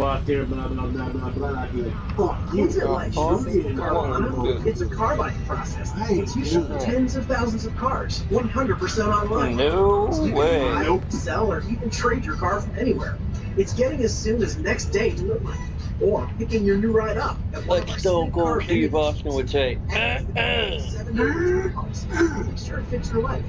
out there, blah, blah, blah, blah, blah. I'd be like, fuck you. What's it like shooting Carvana? It's a car buying process. You shop tens of thousands of cars, 100% online. No So you way. can buy, sell, or even trade your car from anywhere. It's getting as soon as next day delivery, or picking your new ride up. Like Stone Cold Steve Austin would say. 7 days make sure it fits your life.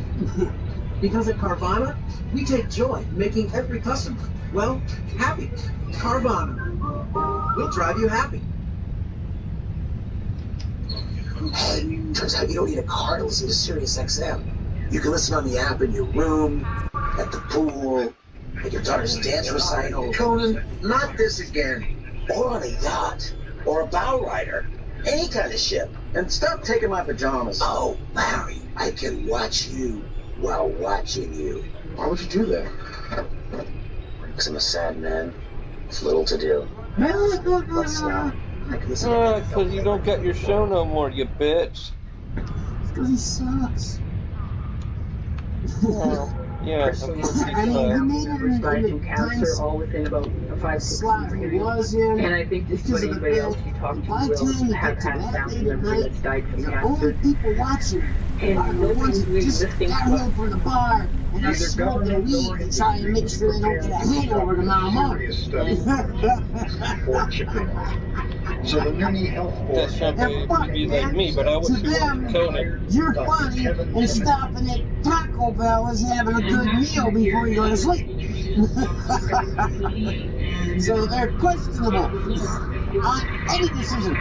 Because at Carvana, we take joy in making every customer, well, happy. Carvana. We'll drive you happy. Turns out you don't need a car to listen to Sirius XM. You can listen on the app in your room, at the pool, at your daughter's dance recital. Conan, not this again. Or on a yacht, or a bow rider, any kind of ship. And stop taking my pajamas. Oh, Larry, I can watch you while watching you. Why would you do that? Because I'm a sad man. It's little to do. Let's not. Because you don't get your show no more, you bitch. Because he sucks. Well, yeah, of course he I mean, sucks. he made it in the cancer times all within about a 5-6 slot he was in. And I think just because about of the anybody fact else you talk to by the will time you have get to had that family late at member night, that's died from the cancer. only people watching And are the ones that nobody's just lifting got home from the bar and they're smoking weed and trying to make sure they don't get a hangover tomorrow morning. So the Noonie Health Board That's somebody would be like me, but I would To be them, Conan. you're funny and stopping at Taco Bell is having a good meal before you go to sleep. So they're questionable on any decision.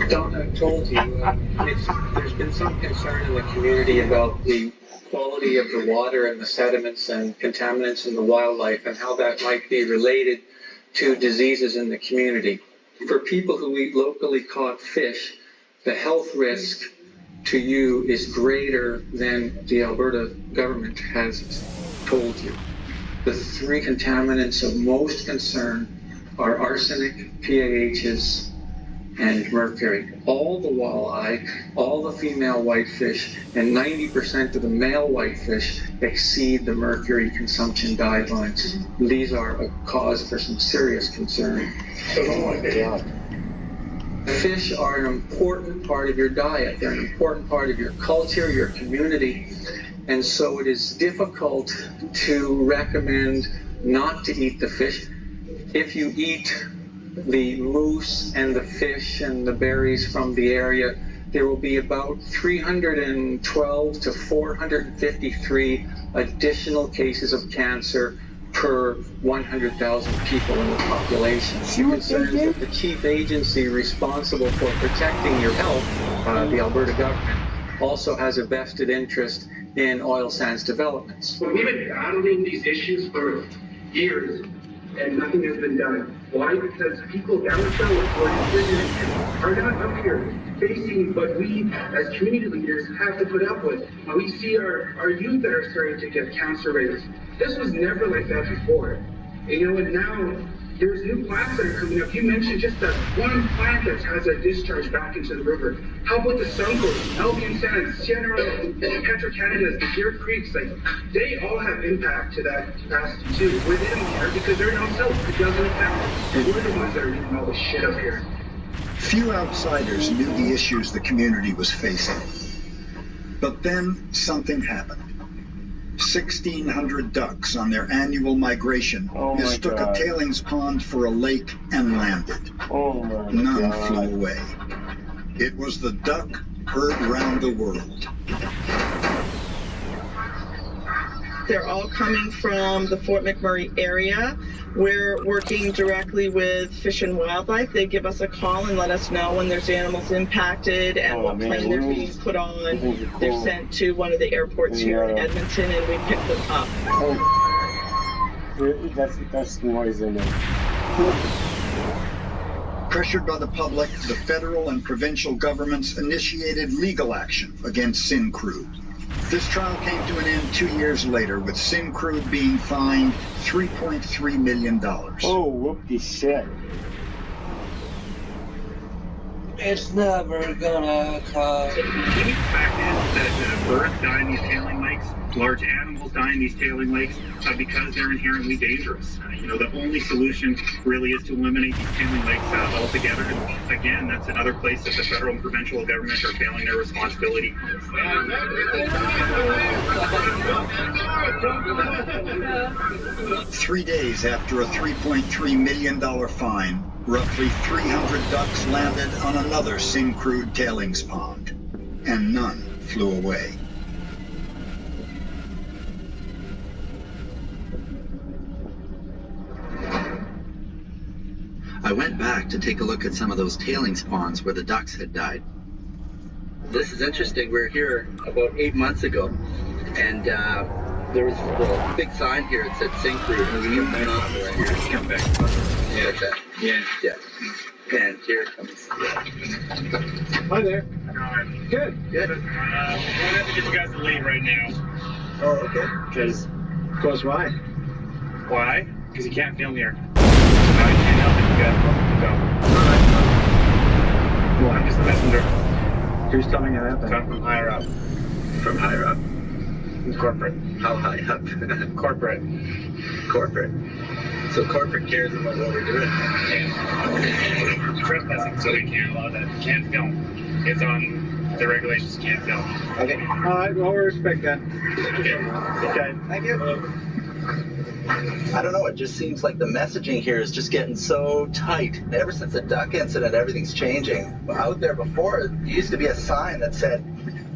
Donna told you there's been some concern in the community about the quality of the water and the sediments and contaminants in the wildlife and how that might be related to diseases in the community. For people who eat locally caught fish, the health risk to you is greater than the Alberta government has told you. The three contaminants of most concern are arsenic, PAHs, and mercury. All the walleye, all the female whitefish, and 90% of the male whitefish exceed the mercury consumption guidelines. These are a cause for some serious concern. Oh my God. Fish are an important part of your diet. They're an important part of your culture, your community. And so it is difficult to recommend not to eat the fish. If you eat the moose and the fish and the berries from the area, there will be about 312 to 453 additional cases of cancer per 100,000 people in the population. The concern is that the chief agency responsible for protecting your health, the Alberta government, also has a vested interest in oil sands developments. We've been battling these issues for years, and nothing has been done. Why? Because people down south who are indigenous are not up here facing what we as community leaders have to put up with. When we see our youth that are starting to get cancer rates, this was never like that before. And now there's new plants that are coming up. You mentioned just that one plant that has a discharge back into the river. How about the Suncos, Elgin Sands, Cianero, Petro-Canada's, the Deer Creeks? Like, they all have impact to that capacity too. Where they don't care because they're down south. It doesn't affect them. And we're the ones that are eating all this shit up here. Few outsiders knew the issues the community was facing. But then something happened. 1,600 ducks on their annual migration mistook a tailings pond for a lake and landed. None flew away. It was the duck heard round the world. They're all coming from the Fort McMurray area. We're working directly with Fish and Wildlife. They give us a call and let us know when there's animals impacted and what plane they're being put on. They're sent to one of the airports here in Edmonton and we pick them up. That's noise in it. Pressured by the public, the federal and provincial governments initiated legal action against Syncrude. This trial came to an end 2 years later, with Syncrude being fined $3.3 million. Oh, whoopty shit. It's never gonna come. The fact is that birds die in these tailing lakes, large animals die in these tailing lakes because they're inherently dangerous. The only solution really is to eliminate these tailing lakes altogether. And again, that's another place that the federal and provincial government are failing their responsibility. 3 days after a $3.3 million fine, roughly 300 ducks landed on another Syncrude tailings pond, and none flew away. I went back to take a look at some of those tailings ponds where the ducks had died. This is interesting. We were here about 8 months ago, and there was a big sign here that said Syncrude. And we went off right here. Come back. Yeah, like that. Yeah. And here it comes. Hi there. Good. Good. I'm going to have to get you guys to leave right now. Oh, okay. Because, why? Why? Because you can't film here. I can't help it. You guys want to go. Well, I'm just a messenger. Who's telling you that? Come from higher up. From higher up? Corporate. How high up? Corporate. Corporate. So corporate cares about what we're doing. Yeah. Trespassing, so we can't allow that. You can't film. It's on the regulations. You can't film. Okay. All right. Well, we respect that. Okay. Thank you. I don't know, it just seems like the messaging here is just getting so tight. Ever since the duck incident, everything's changing. Out there before, it used to be a sign that said,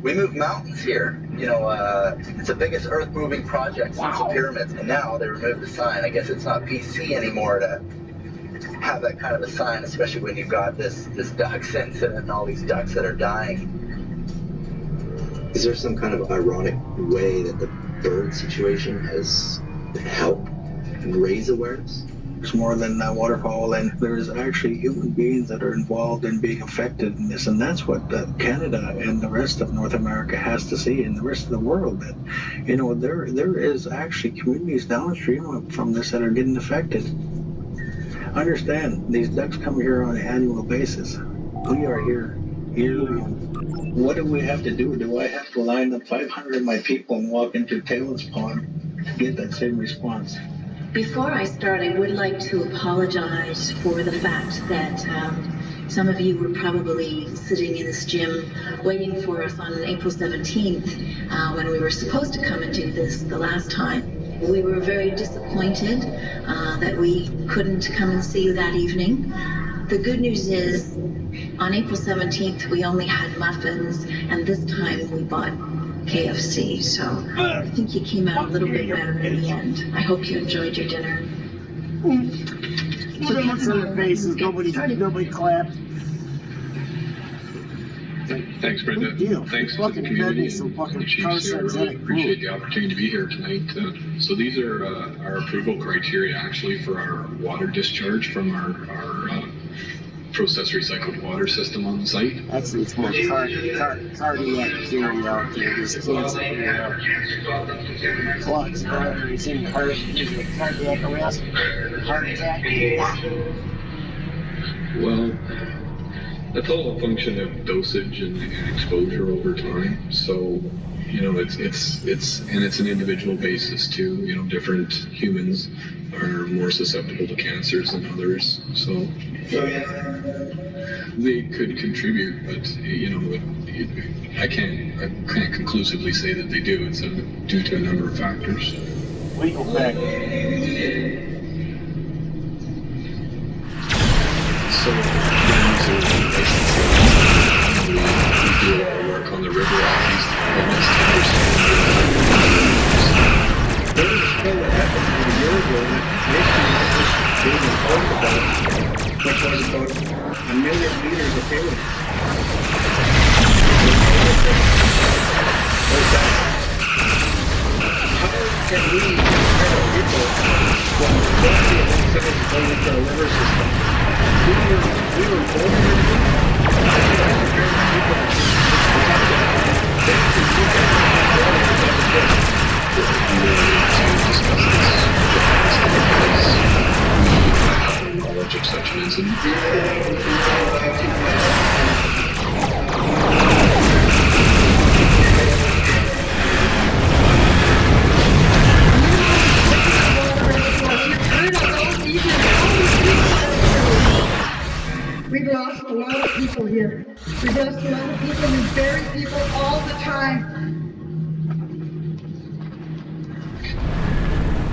"We move mountains here." It's the biggest earth-moving project since the pyramids. And now they removed the sign. I guess it's not PC anymore to have that kind of a sign, especially when you've got this ducks incident and all these ducks that are dying. Is there some kind of ironic way that the bird situation has helped raise awareness? There's more than waterfowl, and there's actually human beings that are involved in being affected in this, and that's what Canada and the rest of North America has to see, and the rest of the world, that there is actually communities downstream from this that are getting affected. Understand, these ducks come here on an annual basis. We are here yearly. What do we have to do? Do I have to line up 500 of my people and walk into a tailings pond to get that same response? Before I start, I would like to apologize for the fact that some of you were probably sitting in this gym waiting for us on April 17th when we were supposed to come and do this the last time. We were very disappointed that we couldn't come and see you that evening. The good news is, on April 17th, we only had muffins, and this time we bought KFC, so I think you came out a little bit better in the end. I hope you enjoyed your dinner. Put looks on their faces, nobody clapped. Thanks, Brenda. Thanks to the community and the chiefs here. Really appreciate the opportunity to be here tonight. So these are our approval criteria, actually, for our water discharge from our process recycled water system on the site. It's more cardiac theory out there. There's cancer clots, arteries in the heart, cardiac arrest, heart attack. Well, that's all a function of dosage and exposure over time. So, it's an individual basis too. Different humans are more susceptible to cancers than others. So they could contribute, but I can't conclusively say that they do. It's due to a number of factors. Legal fact. So we do our work on the river almost 10%. There was a spill that happened a year ago that being informed about, which was about 1 million liters of tailings. How can we tell people when the quality of things is going into our river system? We were born in it. Knowledge of such an incident. lost a lot of people here. We've lost a lot of people. We bury people all the time.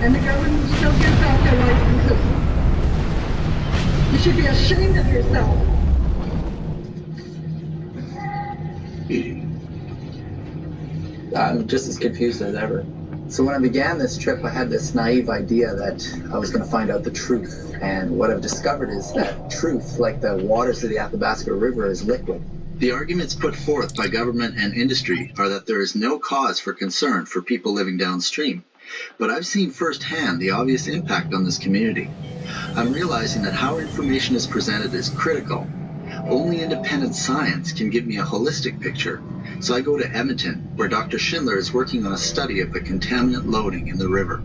And the government still gives out their licenses. You should be ashamed of yourself. I'm just as confused as ever. So when I began this trip, I had this naive idea that I was going to find out the truth. And what I've discovered is that truth, like the waters of the Athabasca River, is liquid. The arguments put forth by government and industry are that there is no cause for concern for people living downstream. But I've seen firsthand the obvious impact on this community. I'm realizing that how information is presented is critical. Only independent science can give me a holistic picture. So I go to Edmonton, where Dr. Schindler is working on a study of the contaminant loading in the river.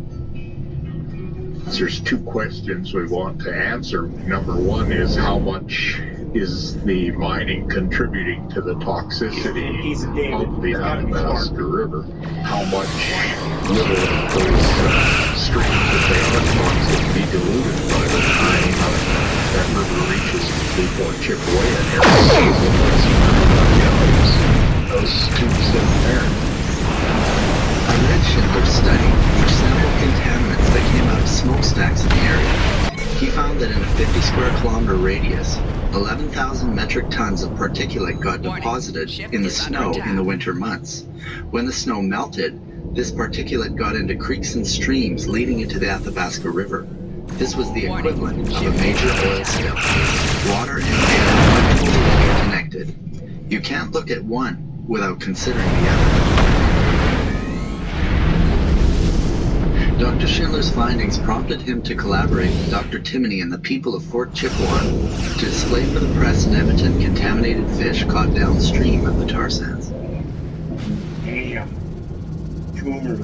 There's two questions we want to answer. Number one is how much is the mining contributing to the toxicity of the Athabasca River? How much will those streams, if they are toxic, be diluted by the time that river reaches the Fort Chippewa area? Those two sit there. I read Schindler's study, which sampled contaminants that came out of smokestacks in the area. He found that in a 50 square kilometer radius, 11,000 metric tons of particulate got deposited in the snow in the winter months. When the snow melted, this particulate got into creeks and streams leading into the Athabasca River. This was the equivalent of a major oil spill. Water and air are totally interconnected. You can't look at one without considering the other. Dr. Schindler's findings prompted him to collaborate with Dr. Timoney and the people of Fort Chippewa to display for the press in Edmonton contaminated fish caught downstream of the tar sands.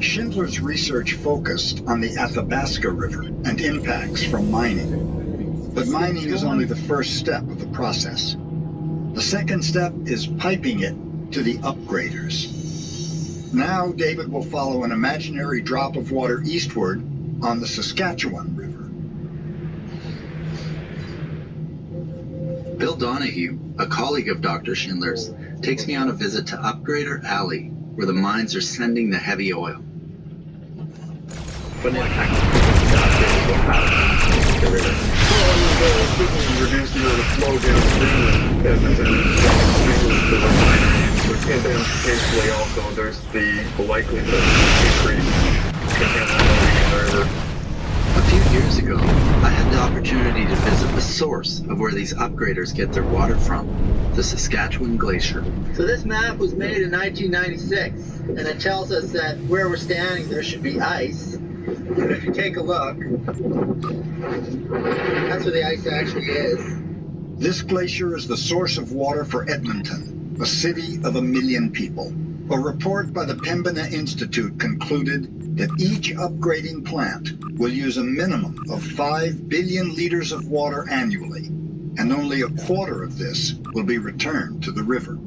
Schindler's research focused on the Athabasca River and impacts from mining. But mining is only the first step of the process. The second step is piping it to the upgraders. Now David will follow an imaginary drop of water eastward on the Saskatchewan River. Bill Donahue, a colleague of Dr. Schindler's, takes me on a visit to Upgrader Alley, where the mines are sending the heavy oil. But reduce the flow downstream and then potentially also there's the likelihood of increased contaminant loading in the river. A few years ago, I had the opportunity to visit the source of where these upgraders get their water from, the Saskatchewan Glacier. So this map was made in 1996, and it tells us that where we're standing there should be ice. And if you take a look, that's where the ice actually is. This glacier is the source of water for Edmonton, a city of 1 million people. A report by the Pembina Institute concluded that each upgrading plant will use a minimum of 5 billion liters of water annually, and only a quarter of this will be returned to the river.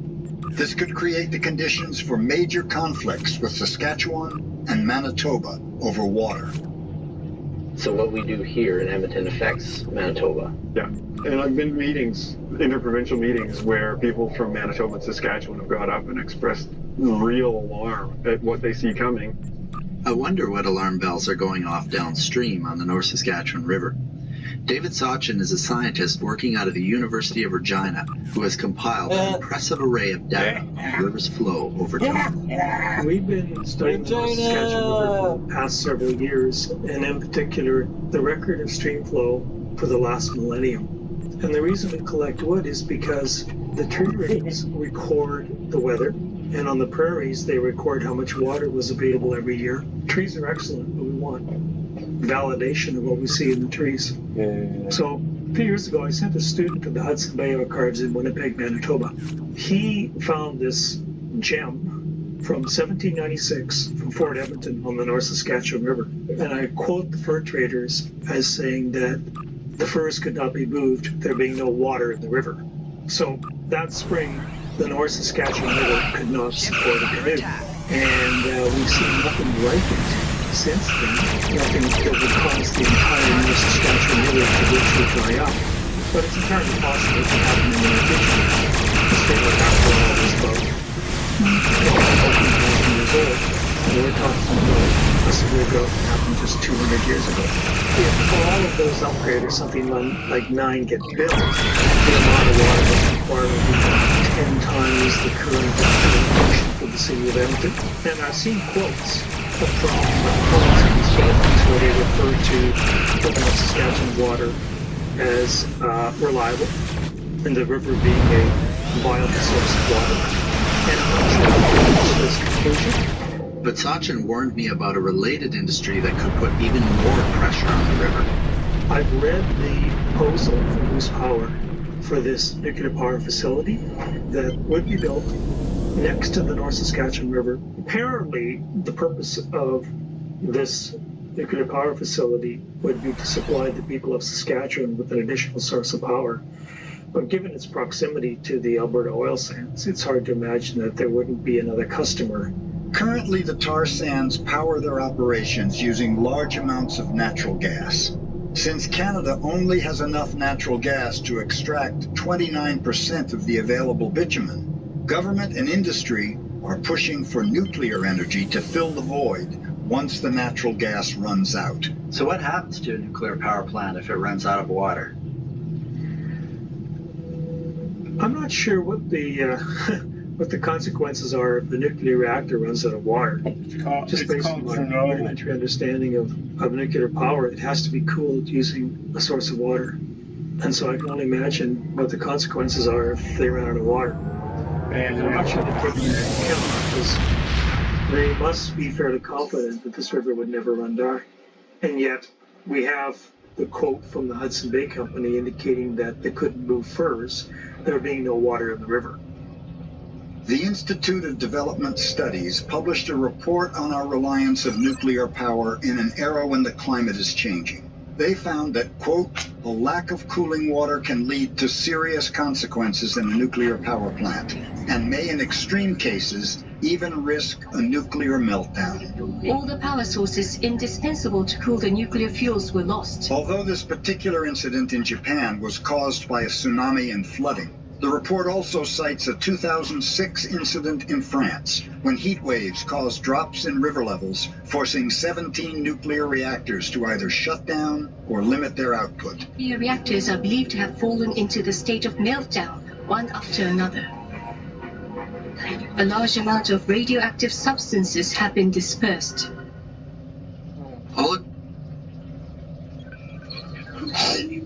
This could create the conditions for major conflicts with Saskatchewan and Manitoba over water. So what we do here in Edmonton affects Manitoba. Yeah, and I've been meetings, interprovincial meetings, where people from Manitoba and Saskatchewan have got up and expressed real alarm at what they see coming. I wonder what alarm bells are going off downstream on the North Saskatchewan River. David Sachin is a scientist working out of the University of Regina who has compiled an impressive array of data on the river's flow over time. We've been studying the North Saskatchewan River for the past several years, and in particular, the record of stream flow for the last millennium. And the reason we collect wood is because the tree rings record the weather, and on the prairies, they record how much water was available every year. Trees are excellent, but we want validation of what we see in the trees. So a few years ago, I sent a student to the Hudson Bay Archives in Winnipeg, Manitoba. He found this gem from 1796 from Fort Edmonton on the North Saskatchewan River. And I quote the fur traders as saying that the furs could not be moved, there being no water in the river. So that spring, the North Saskatchewan River could not support a canoe. And we've seen nothing like it since then, nothing that would cause the entire North Saskatchewan River to literally dry up. but it's entirely possible it can happen in the future. This thing was after all this about 14 years old, and we're talking about a severe drought that happened just 200 years ago. If all of those upgrades or something like 9 get built, the amount of water that's required will be about 10 times the current production for the city of Edmonton. And I've seen quotes from opponents of these developments where they refer to the North Saskatchewan water as reliable, and the river being a viable source of water. And I'm not sure if they reach this conclusion. But Sachin warned me about a related industry that could put even more pressure on the river. I've read the proposal from Bruce Power for this nuclear power facility that would be built next to the North Saskatchewan River. Apparently, the purpose of this nuclear power facility would be to supply the people of Saskatchewan with an additional source of power. But given its proximity to the Alberta oil sands, it's hard to imagine that there wouldn't be another customer. Currently, the tar sands power their operations using large amounts of natural gas. Since Canada only has enough natural gas to extract 29% of the available bitumen, government and industry are pushing for nuclear energy to fill the void once the natural gas runs out. So what happens to a nuclear power plant if it runs out of water? I'm not sure what the consequences are if the nuclear reactor runs out of water. Just based on my rudimentary understanding of nuclear power, it has to be cooled using a source of water. And so I can only imagine what the consequences are if they run out of water. And I'm not sure they're taking that into account because they must be fairly confident that this river would never run dry. And yet we have the quote from the Hudson Bay Company indicating that they couldn't move furs, there being no water in the river. The Institute of Development Studies published a report on our reliance of nuclear power in an era when the climate is changing. They found that, quote, a lack of cooling water can lead to serious consequences in a nuclear power plant and may, in extreme cases, even risk a nuclear meltdown. All the power sources indispensable to cool the nuclear fuels were lost. Although this particular incident in Japan was caused by a tsunami and flooding, the report also cites a 2006 incident in France when heat waves caused drops in river levels, forcing 17 nuclear reactors to either shut down or limit their output. Nuclear reactors are believed to have fallen into the state of meltdown, one after another. A large amount of radioactive substances have been dispersed.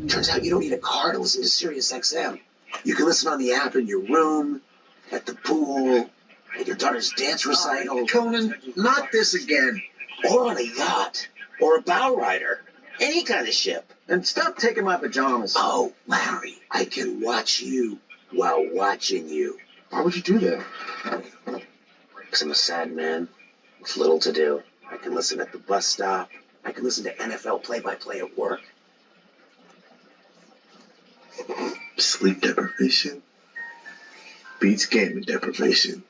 Turns out you don't need a car to listen to Sirius XM. You can listen on the app in your room, at the pool, at your daughter's dance recital. Conan, not this again. Or on a yacht. Or a bow rider. Any kind of ship. And stop taking my pajamas. Oh, Larry, I can watch you while watching you. Why would you do that? Because I'm a sad man with little to do. I can listen at the bus stop. I can listen to NFL play-by-play at work. Sleep deprivation beats gaming deprivation.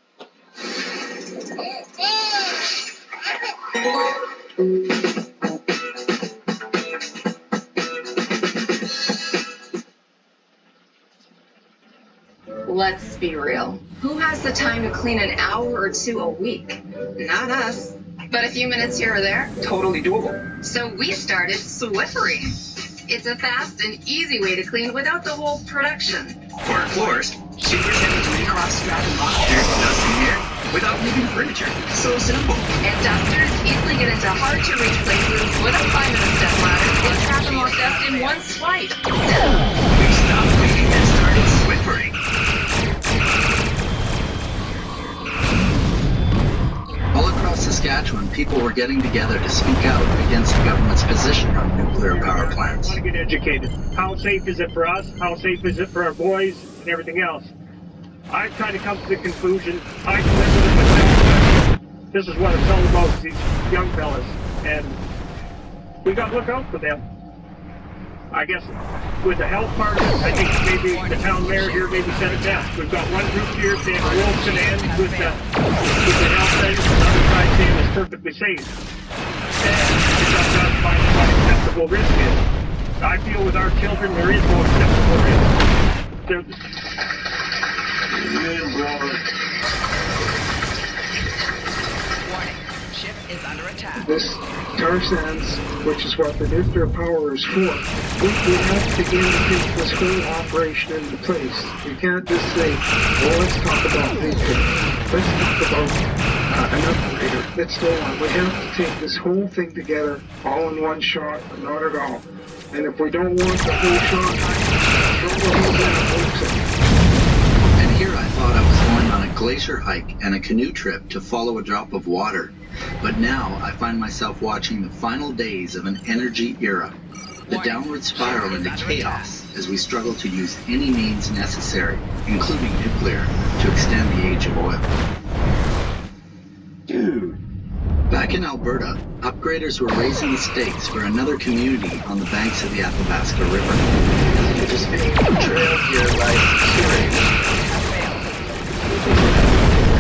Let's be real. Who has the time to clean an hour or two a week? Not us. But a few minutes here or there? Totally doable. So we started Swiffery. It's a fast and easy way to clean without the whole production. For our floors, super heavy cross-strap and monsters dusting here without moving furniture. So simple. And dusters easily get into hard-to-reach places without climbing a step ladder. We'll trap them all dust in one swipe. We stopped cleaning and started Swiffery. All across Saskatchewan, people were getting together to speak out against the government's position on nuclear power plants. I want to get educated. How safe is it for us? How safe is it for our boys and everything else? I've tried to come to the conclusion, I can live with it myself. This is what it's all about, these young fellas. And we got to look out for them. I guess with the health part, I think maybe the town mayor here maybe said it best. We've got one group here saying the world's going to end with the health thing, another side saying it's perfectly safe. And it's up to us to find what acceptable risk is. I feel with our children, there is no acceptable risk. Warning, ship is under attack. This tar sands, which is what the nuclear power is for, we have to begin to take this whole operation into place. We can't just say, well, let's talk about nuclear. Let's talk about an upgrader. Let's go on. We have to take this whole thing together all in one shot, not at all. And if we don't want the whole shot, don't know how that works. And here I thought I was going on a glacier hike and a canoe trip to follow a drop of water. But now I find myself watching the final days of an energy era, the downward spiral into chaos as we struggle to use any means necessary, including nuclear, to extend the age of oil. Dude. Back in Alberta, upgraders were raising the stakes for another community on the banks of the Athabasca River. It is being trailed here by security.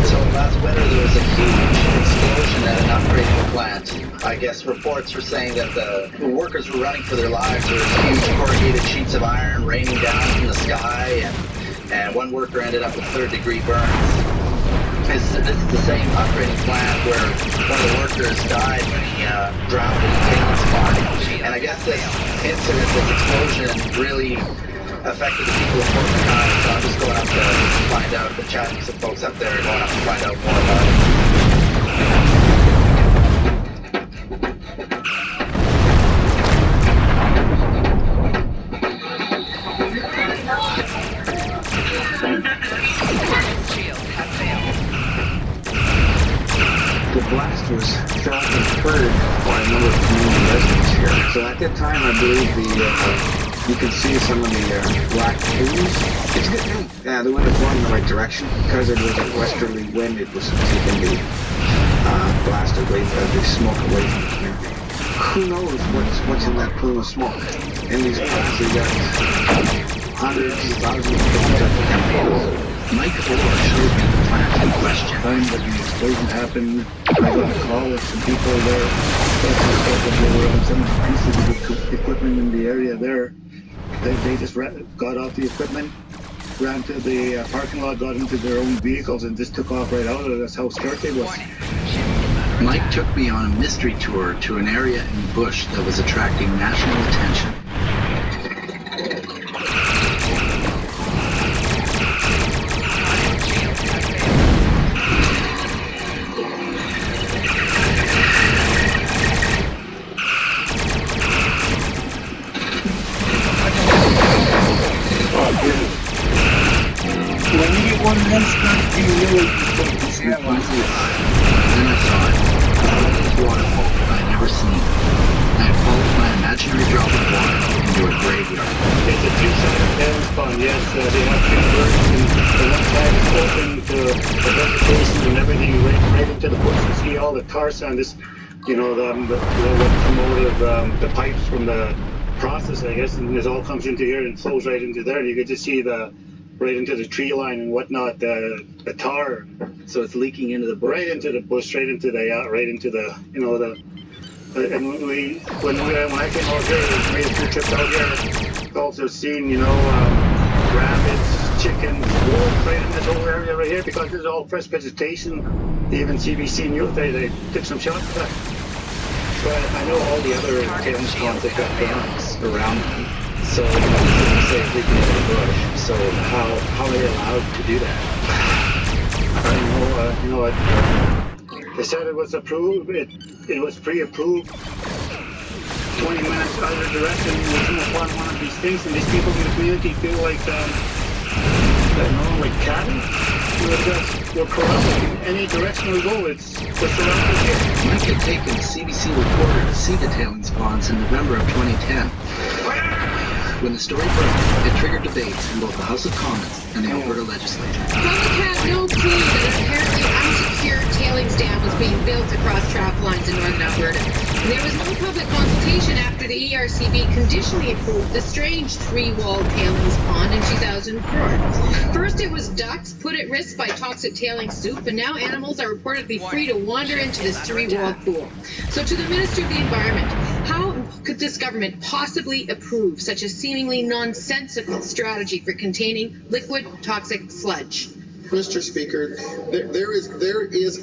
So last winter there was a huge explosion at an upgrading plant. I guess reports were saying that the workers were running for their lives. There was huge corrugated sheets of iron raining down from the sky, and one worker ended up with third-degree burns. This is the same upgrading plant where one of the workers died when he drowned in a tailings pond. And I guess this incident, this explosion, really affected the people of Fort McKay. So I'm just going up to find out, chatting to some folks up there, going up to find out more about it. The blast was felt and heard by a number of community residents here. So at that time, I believe you can see some of the black plumes. It's a good thing. Yeah, the wind was blowing in the right direction. Because it was a westerly wind, it was taking the blast away, the smoke away from the community. Who knows what's in that plume of smoke? In these blasts, you got hundreds, thousands of tons of chemicals. Mike Orr showed me the plant in question. The time that the explosion happened, I got a call with some people there. They were on some pieces of equipment in the area there. They just got off the equipment, ran to the parking lot, got into their own vehicles, and just took off right out of it. That's how scared they was. Mike took me on a mystery tour to an area in the bush that was attracting national attention. When you get one of them stuff, you really Then I saw it. This waterfall I had never seen. I had followed my imaginary drop of water into a graveyard. It's a two-sided tailings pond, yes. They have two birds, and the left side is open to the vegetation and everything right into the bush. You see all the tar sand, this, the locomotive, the pipes from the process, I guess, and it all comes into here and flows right into there. And you get to see right into the tree line and whatnot, the tar. So it's leaking into the bush. Right into the bush, right into the. And when I came out here, we made a few trips out here. Also seen, rabbits, chickens, wolves right in this whole area right here because this is all fresh vegetation. Even CBC News, they took some shots of that. So I know all the other tailings ponds that got dams around them. So it's safe leaking into the bush. So how are they allowed to do that? I know, they said it was approved. It was pre-approved. 20 minutes either direction, we come upon one of these things, and these people in the community feel like, like cattle. We're corrupted in any direction we go. We're surrounded here. Mike had taken a CBC reporter to see the tailings ponds in November of 2010. When the story broke, it triggered debates in both the House of Commons and the Alberta Legislature. Public had no clue that an apparently unsecured tailings dam was being built across trap lines in northern Alberta. And there was no public consultation after the ERCB conditionally approved the strange three-walled tailings pond in 2004. First it was ducks put at risk by toxic tailings soup, and now animals are reportedly free to wander into this three-walled pool. So to the Minister of the Environment, how could this government possibly approve such a seemingly nonsensical strategy for containing liquid toxic sludge? Mr. Speaker, there is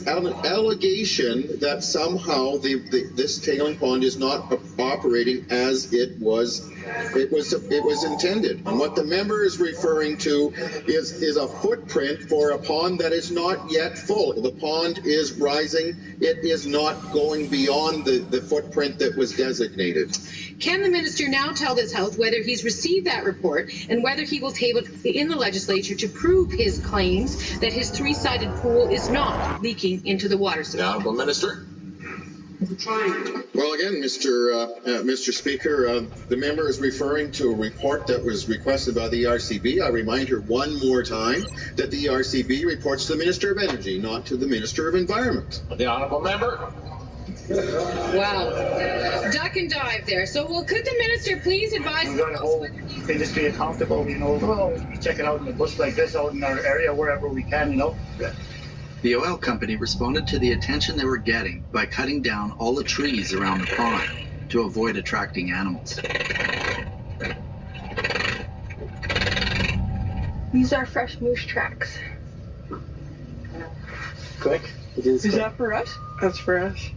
an allegation that somehow this tailing pond is not operating as it was intended. And what the member is referring to is a footprint for a pond that is not yet full. The pond is rising. It is not going beyond the footprint that was designated. Can the minister now tell this House whether he's received that report and whether he will table it in the legislature to prove his claims that his three-sided pool is not leaking into the water supply? The Honourable Minister. Well, again, Mr. Speaker, the member is referring to a report that was requested by the ERCB. I remind her one more time that the ERCB reports to the Minister of Energy, not to the Minister of Environment. The Honourable Member. Wow. Duck and dive there. So, well, could the minister please advise... We've got to hold industry accountable, we check it out in the bush like this, out in our area, wherever we can, The oil company responded to the attention they were getting by cutting down all the trees around the pond to avoid attracting animals. These are fresh moose tracks. Quick. Is that for us? That's for us.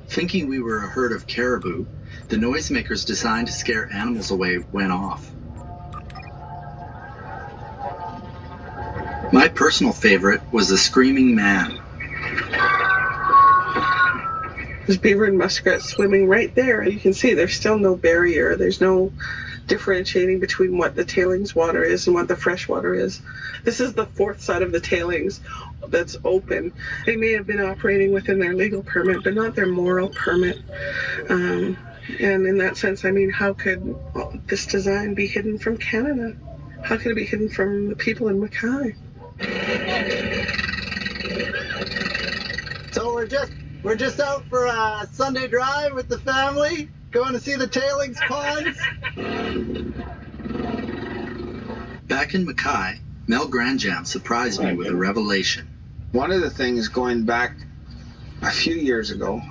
Thinking we were a herd of caribou, the noisemakers designed to scare animals away went off. My personal favorite was the screaming man. There's beaver and muskrat swimming right there. You can see there's still no barrier. There's no differentiating between what the tailings water is and what the fresh water is. This is the fourth side of the tailings that's open. They may have been operating within their legal permit, but not their moral permit. And in that sense, I mean, how could this design be hidden from Canada? How could it be hidden from the people in Mackay? So we're just out for a Sunday drive with the family, going to see the tailings ponds. Back in Mackay, Mel Granjam surprised me with a revelation. One of the things going back a few years ago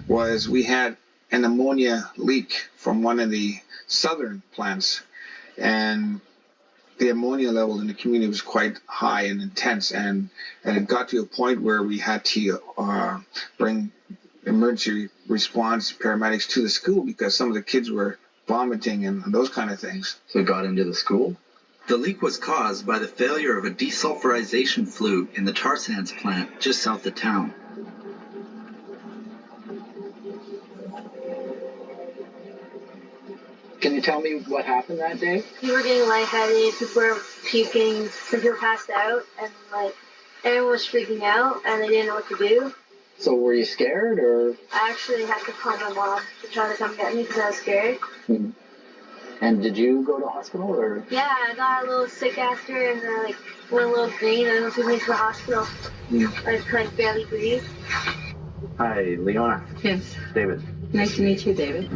was we had an ammonia leak from one of the southern plants, and the ammonia level in the community was quite high and intense, and it got to a point where we had to bring emergency response paramedics to the school because some of the kids were vomiting and those kind of things. So it got into the school? The leak was caused by the failure of a desulfurization flue in the tar sands plant just south of town. Can you tell me what happened that day? People were getting lightheaded, people were puking, some people passed out, and everyone was freaking out, and they didn't know what to do. So were you scared, or? I actually had to call my mom to try to come get me because I was scared. Mm-hmm. And did you go to hospital, or? Yeah, I got a little sick after, and went a little green, and took me to the hospital. I could barely breathe. Hi, Leona. Yes. David. Nice to meet you, David.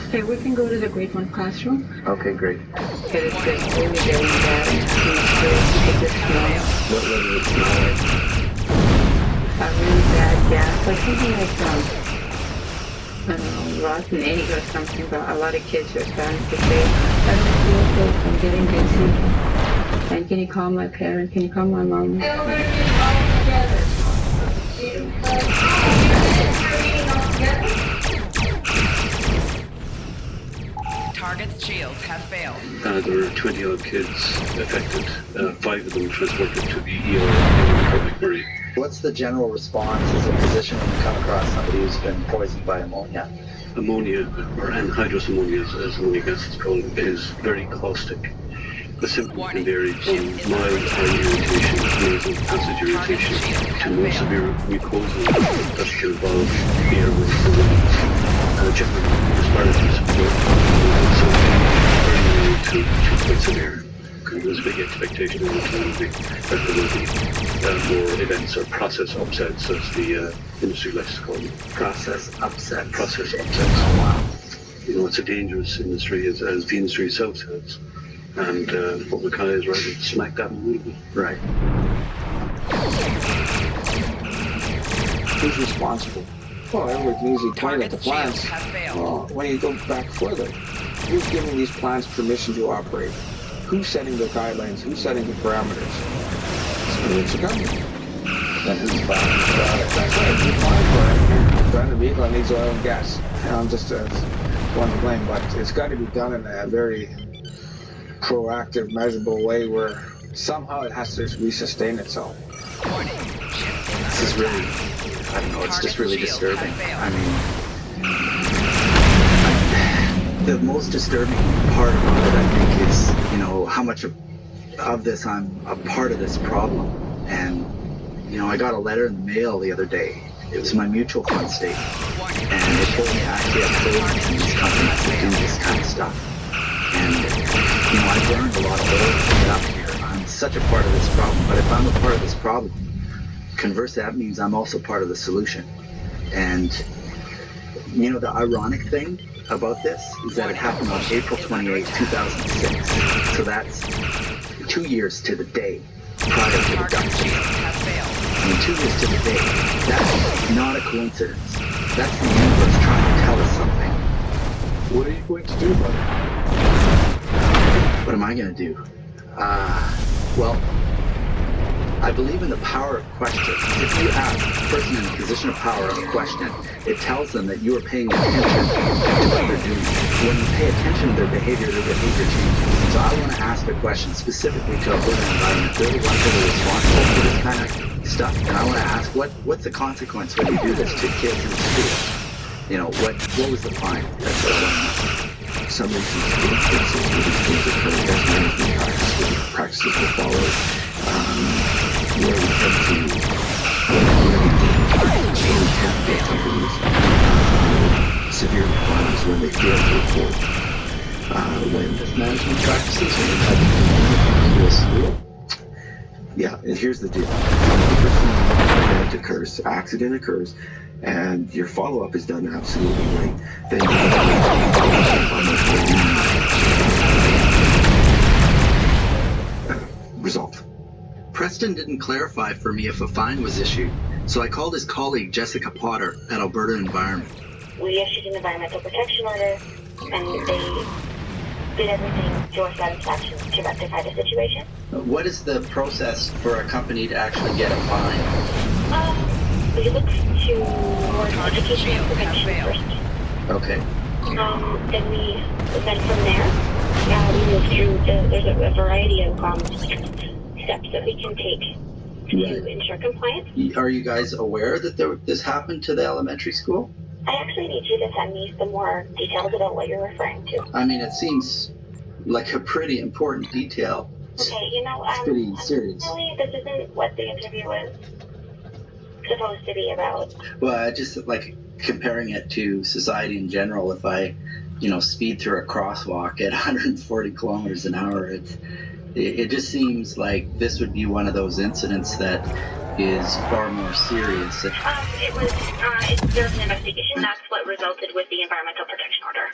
Okay, we can go to the grade 1 classroom. Okay, great. Okay, it's just really very bad. It just smells. What does it smell like? A really bad gas, like something like I don't know, rotten egg or something, but a lot of kids are starting to say, I don't feel good, I'm getting dizzy. And can you call my parent? Can you call my mom? Target's shields have failed. There were 20 odd kids affected, 5 of them transported to the ER in Public Murray. What's the general response as a physician when you come across somebody who's been poisoned by ammonia? Ammonia, or anhydrous ammonia as ammonia gas is called, is very caustic. The symptoms can vary from mild eye irritation, nasal passage irritation, to more severe mucosal that can involve the airways, the lungs, general respiratory support, so very to quite severe. There's a big expectation in the community that there will be more events or process upsets, as the industry likes to call them. Process upsets? Process upsets. Oh, wow. It's a dangerous industry, as the industry itself says. And Fort Mackay is right smack dab in the middle. Right. Who's responsible? Well, everybody can easily point at the plants. Well, when you go back further, who's giving these plants permission to operate? Who's setting the guidelines? Who's setting the parameters? It's the government. Then who's buying the product? That's right, you're buying for it. Driving a vehicle that needs oil and gas. I'm just one to blame, but it's got to be done in a very proactive, measurable way where somehow it has to resustain itself. This is really, I don't know, it's just really disturbing. I mean, the most disturbing part about it, I think, is, you know, how much of this I'm a part of this problem. And, you know, I got a letter in the mail the other day. It was my mutual fund statement. And it told me I actually have programs in these companies that do this kind of stuff. And, you know, I've learned a lot of ways to get up here. I'm such a part of this problem. But if I'm a part of this problem, conversely, that means I'm also part of the solution. And, you know, the ironic thing about this is that it happened on April 28, 2006. So that's 2 years to the day prior to the dumping. I mean, 2 years to the day. That's not a coincidence. That's the universe trying to tell us something. What are you going to do about it? What am I going to do? Well, I believe in the power of question. If you ask a person in a position of power a question, it tells them that you are paying attention to what they're doing. When you pay attention to their behavior changes. So I want to ask a question specifically to Alberta Environment. They're the ones that are responsible for this kind of stuff. And I want to ask, what's the consequence when you do this to kids in school? You know, what was the fine? That's what I want to know. Some instances where these things occur, best management practices will follow. Where we tend to get companies severe fines when they fail to report. When management practices when they school. Yeah, and here's the deal. When the first accident occurs, and your follow-up is done absolutely right, then you resolved. Preston didn't clarify for me if a fine was issued, so I called his colleague Jessica Potter at Alberta Environment. We issued an environmental protection order, and they did everything to our satisfaction to rectify the situation. What is the process for a company to actually get a fine? We look to more education and prevention first. Okay. Then from there, we move through there's a variety of steps that we can take to ensure compliance. Are you guys aware that this happened to the elementary school? I actually need you to send me some more details about what you're referring to. I mean, it seems like a pretty important detail. Okay, you know, it's pretty serious. Really, this isn't what the interview was supposed to be about. Well, I just like comparing it to society in general. If I, speed through a crosswalk at 140 kilometers an hour, it just seems like this would be one of those incidents that is far more serious. There's an investigation. That's what resulted with the environmental protection order.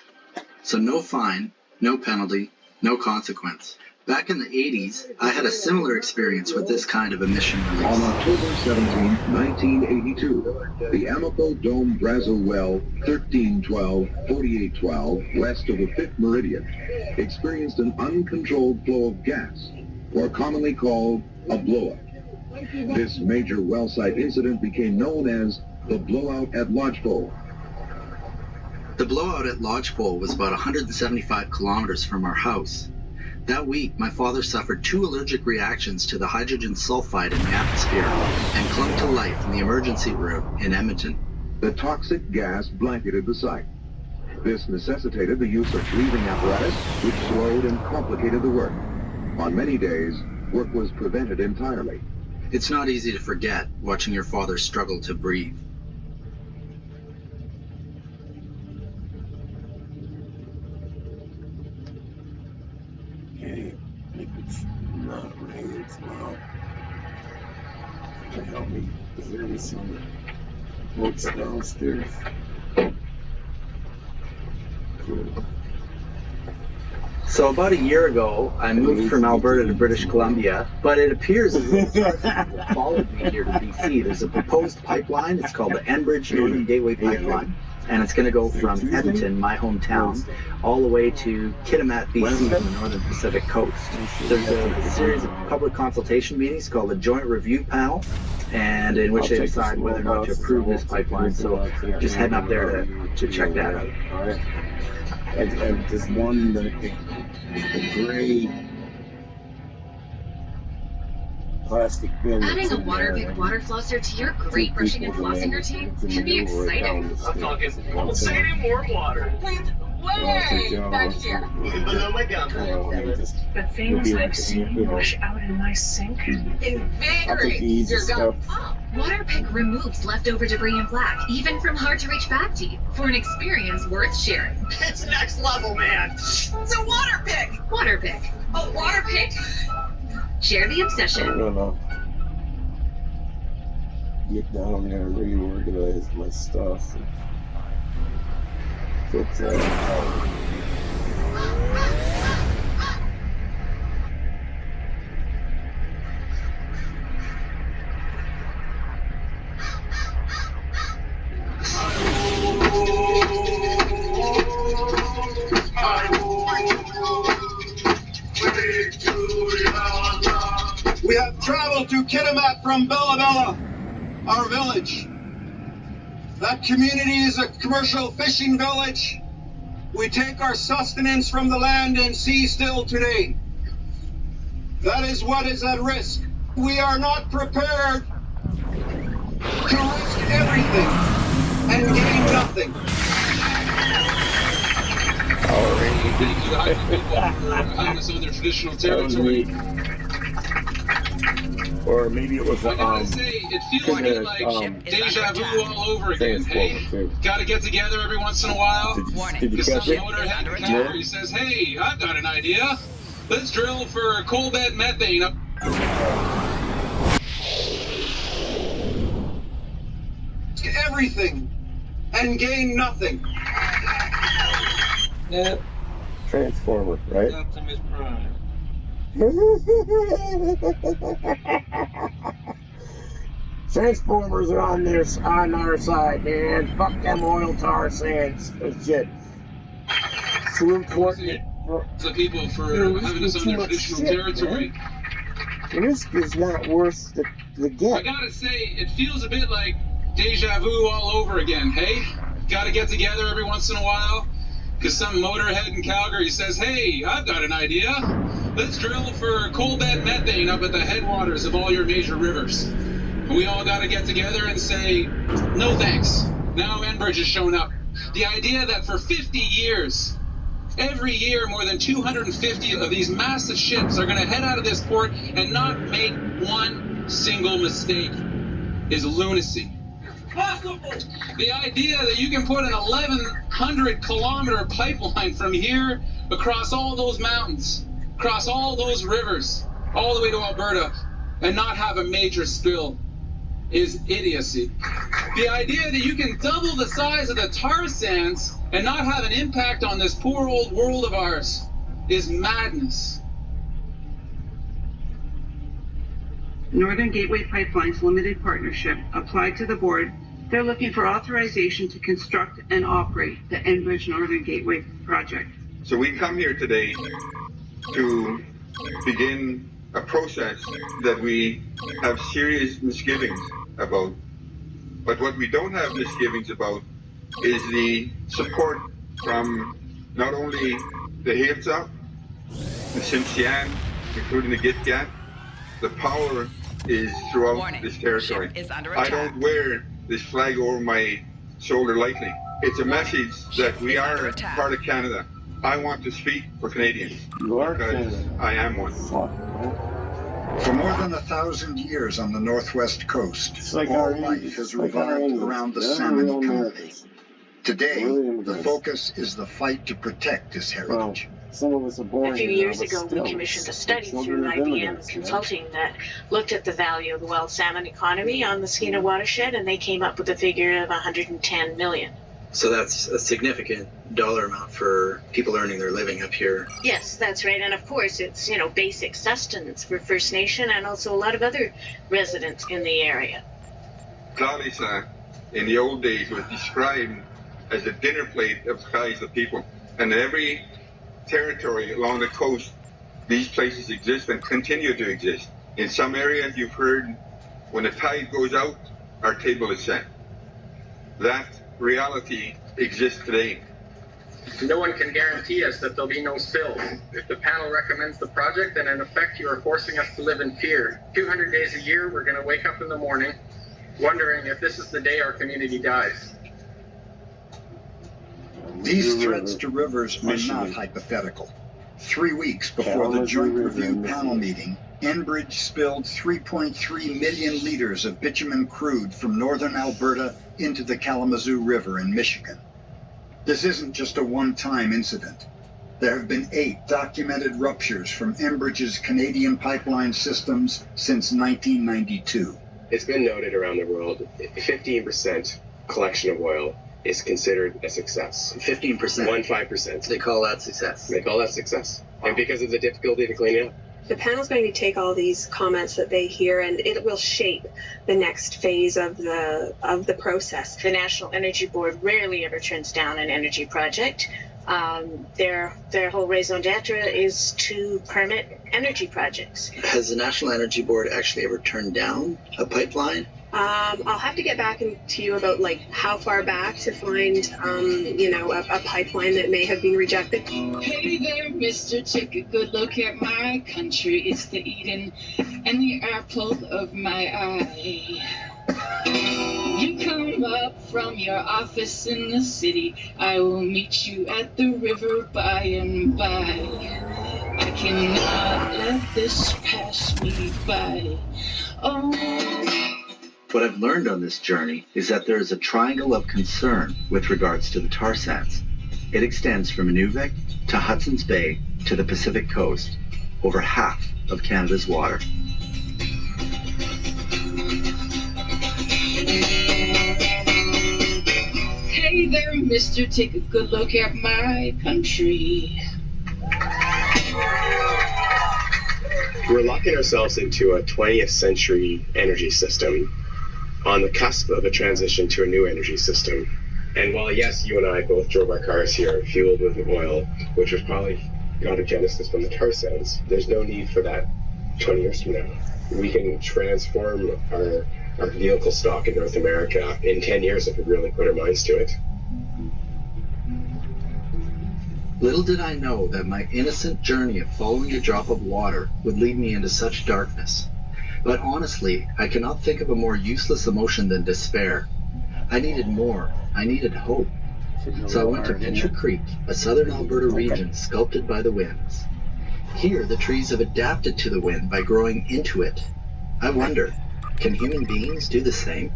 So no fine, no penalty, no consequence. Back in the 80s, I had a similar experience with this kind of emission release. On October 17, 1982, the Amoco Dome Brazil Well 1312-4812 west of the 5th meridian experienced an uncontrolled flow of gas, or commonly called a blowout. This major well site incident became known as the blowout at Lodgepole. The blowout at Lodgepole was about 175 kilometers from our house. That week, my father suffered 2 allergic reactions to the hydrogen sulfide in the atmosphere and clung to life in the emergency room in Edmonton. The toxic gas blanketed the site. This necessitated the use of breathing apparatus, which slowed and complicated the work. On many days, work was prevented entirely. It's not easy to forget watching your father struggle to breathe. It's not raining tomorrow. Can you help me? Is there any some boats downstairs? Cool. So about a year ago, I moved from Alberta to British Columbia, but it appears as though people followed me here to BC. There's a proposed pipeline. It's called the Enbridge Northern Gateway Pipeline, and it's going to go from Edmonton, my hometown, all the way to Kitimat, BC, on the northern Pacific coast. There's a series of public consultation meetings called the Joint Review Panel, and in which they decide whether or not to approve this pipeline. So just heading up there to check that out. All right. And there's one, the gray plastic bin. Adding a Waterpik water flosser to your great brushing and flossing routine can be exciting. I'm talking pulsating warm water. Way back here. Below my gum. But things I've seen wash out in my sink. Invigorates your gum. Oh, Waterpik removes leftover debris and black, even from hard-to-reach back teeth, for an experience worth sharing. It's next level, man. It's a Waterpik. Waterpik. Oh, Waterpik. Share the obsession. No. Get down there and reorganize my stuff. Fix that. We have traveled to Kitimat from Bella Bella, our village. That community is a commercial fishing village. We take our sustenance from the land and sea still today. That is what is at risk. We are not prepared to risk everything and gain nothing. Thank you, Hydro people, for having us on their traditional territory. Or maybe it was I gotta say, it feels to me like deja vu all over again. Hey, gotta get together every once in a while. Because some motorhead in Calgary says, hey, I've got an idea. Let's drill for coal bed methane up. Everything and gain nothing. Yeah. Transformer, right? Optimus Prime. Transformers are on our side, man. Fuck them oil tar sands and shit. Too important. The people for having us on their traditional territory. Man. Risk is not worth the get. I gotta say, it feels a bit like deja vu all over again. Hey, gotta get together every once in a while. Because some motorhead in Calgary says, hey, I've got an idea. Let's drill for coal bed methane up at the headwaters of all your major rivers. And we all got to get together and say, no thanks. Now Enbridge has shown up. The idea that for 50 years, every year more than 250 of these massive ships are going to head out of this port and not make one single mistake is lunacy. Possible. The idea that you can put an 1,100-kilometer pipeline from here across all those mountains, across all those rivers, all the way to Alberta, and not have a major spill is idiocy. The idea that you can double the size of the tar sands and not have an impact on this poor old world of ours is madness. Northern Gateway Pipelines Limited Partnership applied to the board. They're looking for authorization to construct and operate the Enbridge Northern Gateway project. So we come here today to begin a process that we have serious misgivings about. But what we don't have misgivings about is the support from not only the Heiltsuk, the Tsimshian, including the Gitga'at. The power is throughout this territory. I don't wear this flag over my shoulder lightly. It's a message that we are part of Canada. I want to speak for Canadians. You are because I am one. For more than 1,000 years on the northwest coast, all life has revolved around the salmon economy. Today, the focus is the fight to protect this heritage. Some of us are born a few years ago, we commissioned a study through IBM Consulting that looked at the value of the wild salmon economy on the Skeena watershed, and they came up with a figure of $110 million. So that's a significant dollar amount for people earning their living up here. Yes, that's right. And of course, it's, basic sustenance for First Nation and also a lot of other residents in the area. Tla'lisa, in the old days, was described as a dinner plate of Tla'lisa people. And in every territory along the coast, these places exist and continue to exist. In some areas, you've heard, when the tide goes out, our table is set. That reality exists today. No one can guarantee us that there'll be no spills. If the panel recommends the project, then in effect you are forcing us to live in fear. 200 days a year, we're going to wake up in the morning wondering if this is the day our community dies. These threats to rivers are not hypothetical. 3 weeks before the Joint Review panel meeting, Enbridge spilled 3.3 million liters of bitumen crude from northern Alberta into the Kalamazoo River in Michigan. This isn't just a one-time incident. There have been 8 documented ruptures from Enbridge's Canadian pipeline systems since 1992. It's been noted around the world, 15% collection of oil is considered a success. 15%? 15%. They call that success. They call that success. And because of the difficulty to clean it up. The panel's going to take all these comments that they hear, and it will shape the next phase of the process. The National Energy Board rarely ever turns down an energy project. Their whole raison d'etre is to permit energy projects. Has the National Energy Board actually ever turned down a pipeline? I'll have to get back to you about how far back to find a pipeline that may have been rejected. Hey there, mister, take a good look at my country. It's the Eden and the apple of my eye. You come up from your office in the city. I will meet you at the river by and by. I cannot let this pass me by. Oh. What I've learned on this journey is that there is a triangle of concern with regards to the tar sands. It extends from Inuvik to Hudson's Bay to the Pacific coast, over half of Canada's water. Hey there, mister, take a good look at my country. We're locking ourselves into a 20th century energy system on the cusp of a transition to a new energy system. And while, yes, you and I both drove our cars here fueled with oil, which was probably got a genesis from the tar sands, there's no need for that 20 years from now. We can transform our vehicle stock in North America in 10 years if we really put our minds to it. Little did I know that my innocent journey of following a drop of water would lead me into such darkness. But honestly, I cannot think of a more useless emotion than despair. I needed more. I needed hope. So I went to Pincher Creek, a southern Alberta region sculpted by the winds. Here, the trees have adapted to the wind by growing into it. I wonder, can human beings do the same?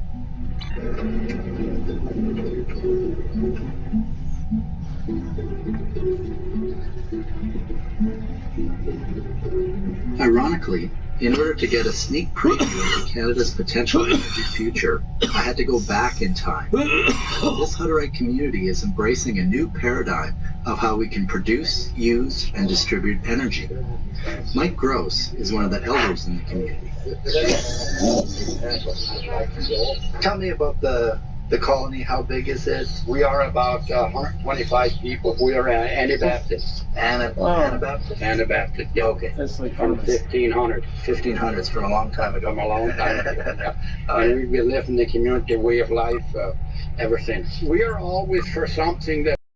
Ironically, in order to get a sneak preview of Canada's potential energy future, I had to go back in time. This Hutterite community is embracing a new paradigm of how we can produce, use, and distribute energy. Mike Gross is one of the elders in the community. Tell me about the colony. How big is it? We are about 125 people. We are Anabaptists. Anabaptist? Anabaptist, yeah. Okay. From 1500. 1500s, from a long time ago. From a long time ago, yeah. And we've been living the community way of life ever since. We are always for something that